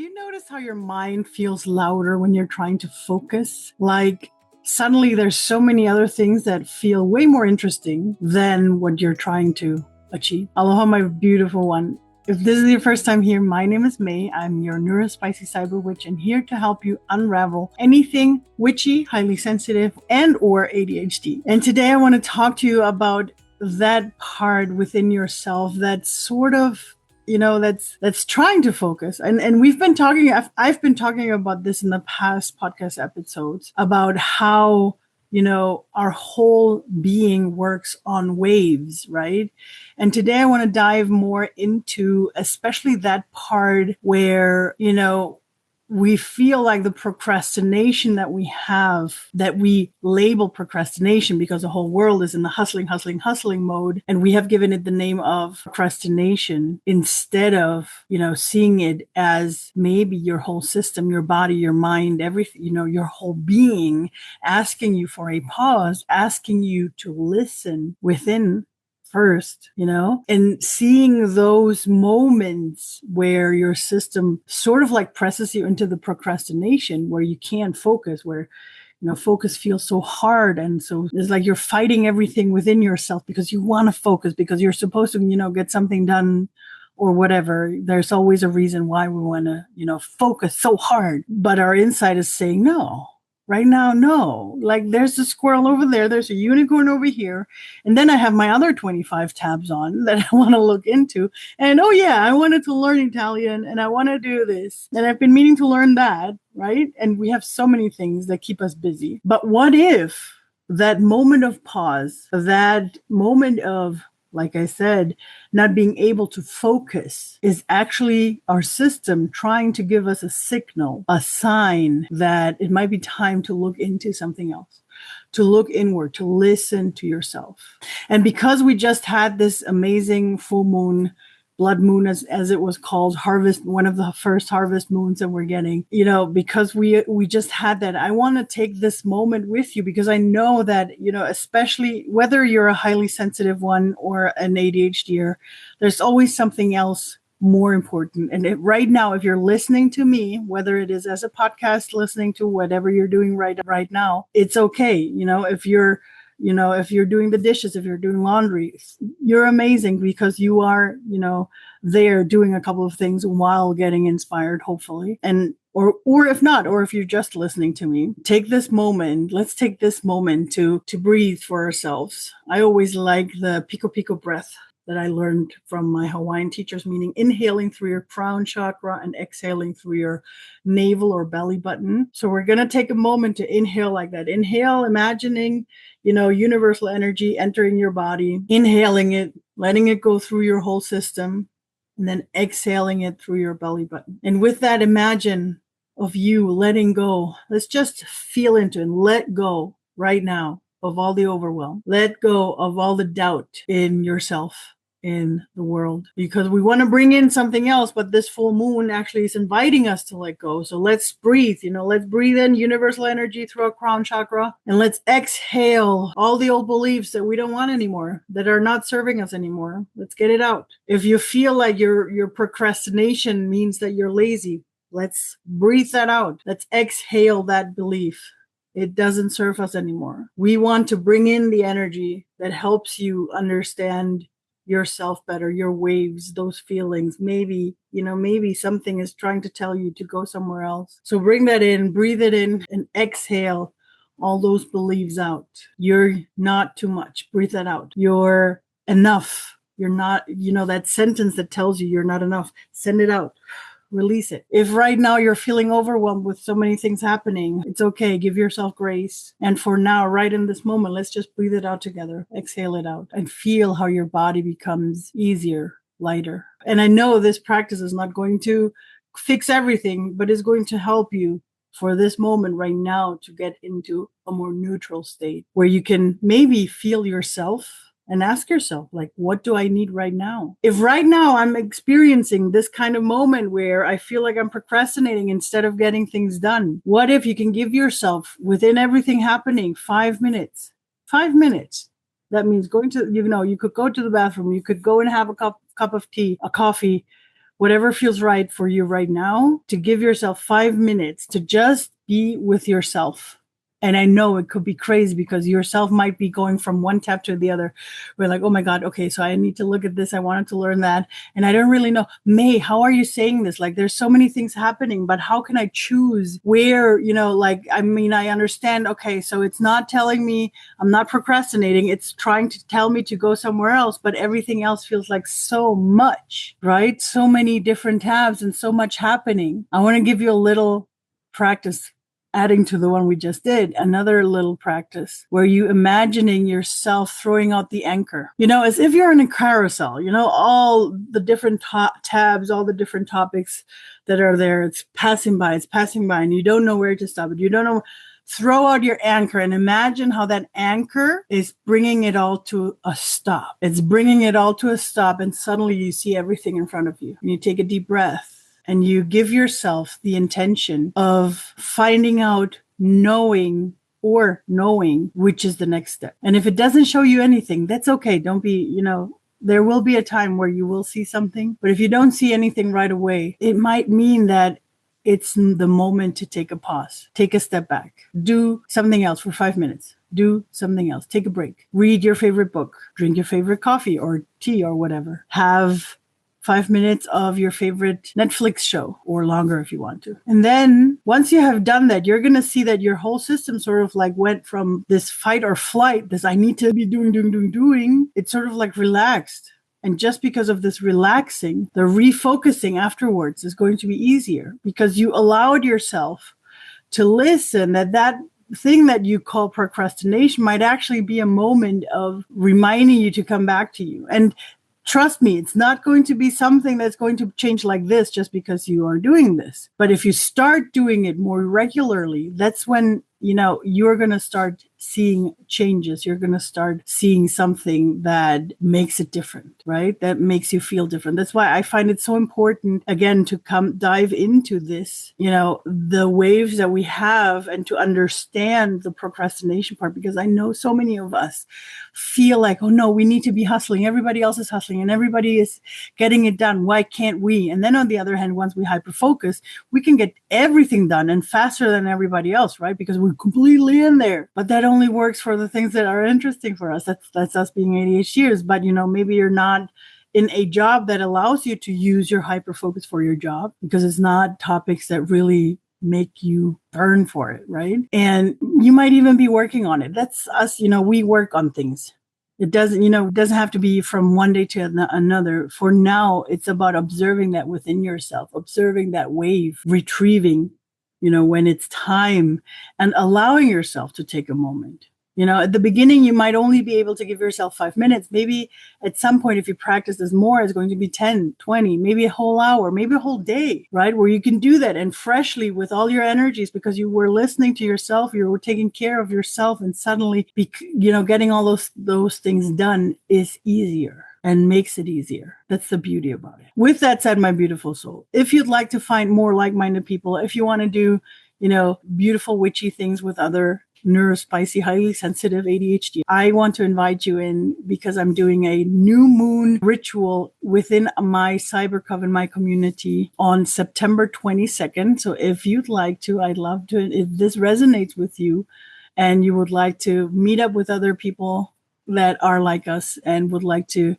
you notice how your mind feels louder when you're trying to focus? Like suddenly there's so many other things that feel way more interesting than what you're trying to achieve. Aloha, my beautiful one. If this is your first time here, my name is May. I'm your neurospicy cyberwitch and here to help you unravel anything witchy, highly sensitive, and or ADHD. And today I want to talk to you about that part within yourself that's sort of that's trying to focus. And I've been talking about this in the past podcast episodes about how, our whole being works on waves, right? And today I want to dive more into especially that part where, we feel like the procrastination that we have, that we label procrastination because the whole world is in the hustling mode. And we have given it the name of procrastination instead of, seeing it as maybe your whole system, your body, your mind, everything, your whole being asking you for a pause, asking you to listen within first, and seeing those moments where your system sort of like presses you into the procrastination where you can't focus, where focus feels so hard. And so it's like you're fighting everything within yourself because you want to focus, because you're supposed to, get something done or whatever. There's always a reason why we want to, focus so hard. But our inside is saying no. Right now, no. Like there's a squirrel over there. There's a unicorn over here. And then I have my other 25 tabs on that I want to look into. And oh yeah, I wanted to learn Italian and I want to do this. And I've been meaning to learn that, right? And we have so many things that keep us busy. But what if that moment of pause, that moment of, like I said, not being able to focus is actually our system trying to give us a signal, a sign that it might be time to look into something else, to look inward, to listen to yourself. And because we just had this amazing full moon, blood moon, as it was called, harvest, one of the first harvest moons that we're getting, because we just had that. I want to take this moment with you because I know that, especially whether you're a highly sensitive one or an ADHDer, there's always something else more important. And right now, if you're listening to me, whether it is as a podcast, listening to whatever you're doing right now, it's okay. If you're doing the dishes, if you're doing laundry, you're amazing because you are, there doing a couple of things while getting inspired, hopefully. And, or if not, or if you're just listening to me, let's take this moment to breathe for ourselves. I always like the piko breath that I learned from my Hawaiian teachers, meaning inhaling through your crown chakra and exhaling through your navel or belly button. So we're going to take a moment to inhale like that. Inhale, imagining, universal energy entering your body, inhaling it, letting it go through your whole system, and then exhaling it through your belly button. And with that, imagine of you letting go. Let's just feel into and let go right now of all the overwhelm. Let go of all the doubt in yourself, in the world, because we want to bring in something else, but this full moon actually is inviting us to let go. So let's breathe, let's breathe in universal energy through our crown chakra, and let's exhale all the old beliefs that we don't want anymore, that are not serving us anymore. Let's get it out. If you feel like your procrastination means that you're lazy, let's breathe that out. Let's exhale that belief. It doesn't serve us anymore. We want to bring in the energy that helps you understand yourself better, your waves, those feelings. Maybe something is trying to tell you to go somewhere else. So bring that in, breathe it in, and exhale all those beliefs out. You're not too much. Breathe that out. You're enough. You're not, that sentence that tells you you're not enough. Send it out. Release it. If right now you're feeling overwhelmed with so many things happening, it's okay. Give yourself grace. And for now, right in this moment, let's just breathe it out together. Exhale it out and feel how your body becomes easier, lighter. And I know this practice is not going to fix everything, but it's going to help you for this moment right now to get into a more neutral state where you can maybe feel yourself and ask yourself, like, what do I need right now? If right now I'm experiencing this kind of moment where I feel like I'm procrastinating instead of getting things done, what if you can give yourself, within everything happening, 5 minutes? 5 minutes. That means going to, you could go to the bathroom. You could go and have a cup of tea, a coffee, whatever feels right for you right now, to give yourself 5 minutes to just be with yourself. And I know it could be crazy because yourself might be going from one tab to the other. We're like, oh my God, okay, so I need to look at this. I wanted to learn that. And I don't really know. May, how are you saying this? Like, there's so many things happening, but how can I choose where, I understand, okay, so it's not telling me I'm not procrastinating. It's trying to tell me to go somewhere else, but everything else feels like so much, right? So many different tabs and so much happening. I want to give you a little practice adding to the one we just did, another little practice where you imagining yourself throwing out the anchor, as if you're in a carousel, all the different tabs, all the different topics that are there. It's passing by, and you don't know where to stop it. You don't know. Throw out your anchor and imagine how that anchor is bringing it all to a stop. It's bringing it all to a stop, and suddenly you see everything in front of you. And you take a deep breath. And you give yourself the intention of finding out, knowing which is the next step. And if it doesn't show you anything, that's okay. Don't be, there will be a time where you will see something. But if you don't see anything right away, it might mean that it's the moment to take a pause, take a step back, do something else for 5 minutes. Do something else. Take a break. Read your favorite book. Drink your favorite coffee or tea or whatever. Have 5 minutes of your favorite Netflix show, or longer if you want to. And then once you have done that, you're going to see that your whole system sort of like went from this fight or flight, this I need to be doing. It's sort of like relaxed. And just because of this relaxing, the refocusing afterwards is going to be easier because you allowed yourself to listen that thing that you call procrastination might actually be a moment of reminding you to come back to you. And trust me, it's not going to be something that's going to change like this just because you are doing this. But if you start doing it more regularly, that's when, you're going to start seeing changes. You're going to start seeing something that makes it different, right? That makes you feel different. That's why I find it so important, again, to dive into this, the waves that we have and to understand the procrastination part, because I know so many of us feel like, oh no, we need to be hustling. Everybody else is hustling and everybody is getting it done. Why can't we? And then on the other hand, once we hyperfocus, we can get everything done and faster than everybody else, right? Because we're completely in there. But that only works for the things that are interesting for us. That's us being ADHDers. But maybe you're not in a job that allows you to use your hyperfocus for your job because it's not topics that really make you burn for it, right? And you might even be working on it. That's us, we work on things. It doesn't have to be from one day to another. For now, it's about observing that within yourself, observing that wave, retrieving, when it's time, and allowing yourself to take a moment. At the beginning, you might only be able to give yourself 5 minutes. Maybe at some point, if you practice this more, it's going to be 10, 20, maybe a whole hour, maybe a whole day, right? Where you can do that and freshly with all your energies because you were listening to yourself, you were taking care of yourself, and suddenly, getting all those things done is easier and makes it easier. That's the beauty about it. With that said, my beautiful soul, if you'd like to find more like-minded people, if you want to do, beautiful witchy things with other neurospicy, highly sensitive ADHD, I want to invite you in because I'm doing a new moon ritual within my cyber coven, my community, on September 22nd. So if you'd like to, I'd love to, if this resonates with you and you would like to meet up with other people that are like us and would like to,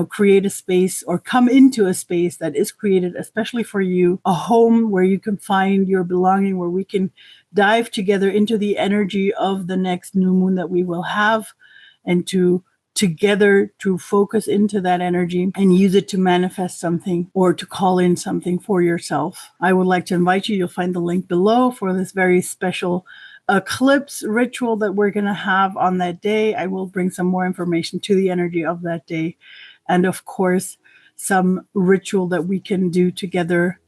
create a space or come into a space that is created especially for you, a home where you can find your belonging, where we can dive together into the energy of the next new moon that we will have, and to together to focus into that energy and use it to manifest something or to call in something for yourself. I would like to invite you. You'll find the link below for this very special eclipse ritual that we're going to have on that day. I will bring some more information to the energy of that day. And of course, some ritual that we can do together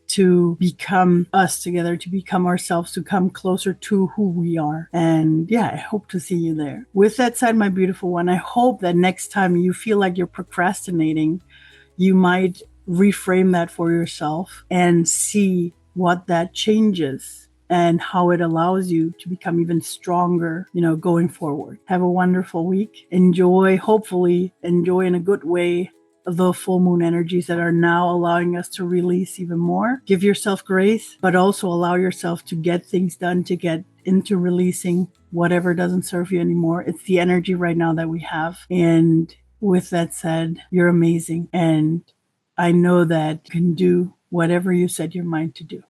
to become us together, to become ourselves, to come closer to who we are. And yeah, I hope to see you there. With that said, my beautiful one, I hope that next time you feel like you're procrastinating, you might reframe that for yourself and see what that changes and how it allows you to become even stronger, going forward. Have a wonderful week. Hopefully enjoy in a good way the full moon energies that are now allowing us to release even more. Give yourself grace, but also allow yourself to get things done, to get into releasing whatever doesn't serve you anymore. It's the energy right now that we have. And with that said, you're amazing. And I know that you can do whatever you set your mind to do.